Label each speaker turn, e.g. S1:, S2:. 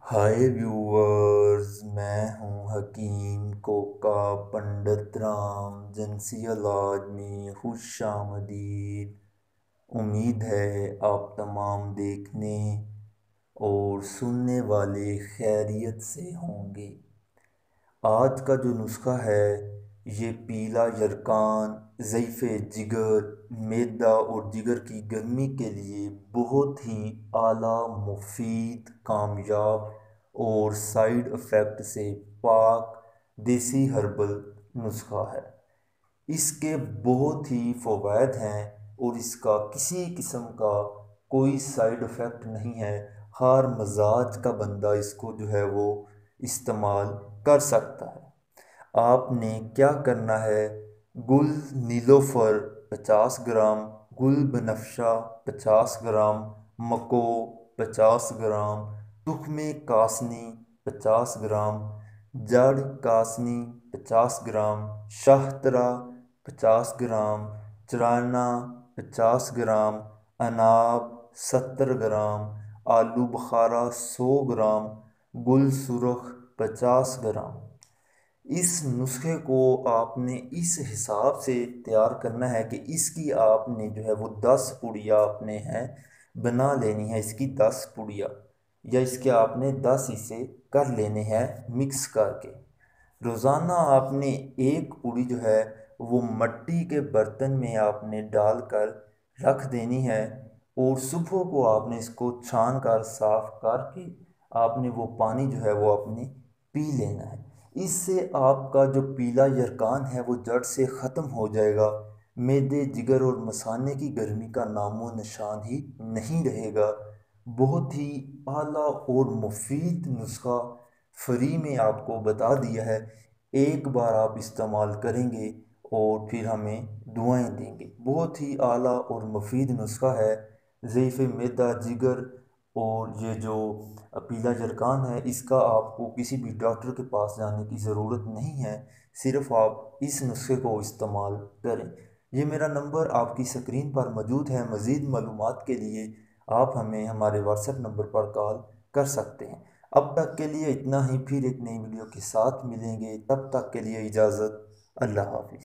S1: हाय viewers, मैं हूँ हकीम Coca Pandit Ram जिनसी इलाज में खुश आमदीद। उम्मीद है आप तमाम देखने और सुनने वाले खैरियत से होंगे। आज का जो नुस्खा है ये पीला यरकान, ज़ईफ़ जिगर, मैदा और जिगर की गर्मी के लिए बहुत ही आला, मुफीद, कामयाब और साइड इफ़ेक्ट से पाक देसी हर्बल नुस्खा है। इसके बहुत ही फ़वाइद हैं और इसका किसी किस्म का कोई साइड इफ़ेक्ट नहीं है। हर मजाज का बंदा इसको जो है वो इस्तेमाल कर सकता है। आपने क्या करना है, गुल नीलोफ़र 50 ग्राम, गुल बनफ़शा 50 ग्राम, मको 50 ग्राम, तुख्मे कासनी 50 ग्राम, जड़ कासनी 50 ग्राम, शाहतरा 50 ग्राम, चराना 50 ग्राम, अनाब 70 ग्राम, आलू बुखारा 100 ग्राम, गुल सुरख 50 ग्राम। इस नुस्खे को आपने इस हिसाब से तैयार करना है कि इसकी आपने जो है वो 10 पुड़िया आपने हैं बना लेनी है। इसकी 10 पुड़िया या इसके आपने 10 हिस्से कर लेने हैं मिक्स करके। रोज़ाना आपने एक पूड़ी जो है वो मिट्टी के बर्तन में आपने डालकर रख देनी है और सुबह को आपने इसको छान कर साफ करके आपने वो पानी जो है वो आपने पी लेना है। इससे आपका जो पीला यरकान है वो जड़ से ख़त्म हो जाएगा। मैदे, जिगर और मसाने की गर्मी का नामो निशान ही नहीं रहेगा। बहुत ही आला और मुफीद नुस्खा फ्री में आपको बता दिया है। एक बार आप इस्तेमाल करेंगे और फिर हमें दुआएं देंगे। बहुत ही आला और मुफीद नुस्खा है। ज़ईफ़ मैदा, जिगर और ये जो पीला जरकान है, इसका आपको किसी भी डॉक्टर के पास जाने की ज़रूरत नहीं है। सिर्फ़ आप इस नुस्खे को इस्तेमाल करें। ये मेरा नंबर आपकी स्क्रीन पर मौजूद है। मज़ीद मालूमात के लिए आप हमें हमारे व्हाट्सएप नंबर पर कॉल कर सकते हैं। अब तक के लिए इतना ही, फिर एक नई वीडियो के साथ मिलेंगे। तब तक के लिए इजाज़त। अल्लाह हाफ़िज़।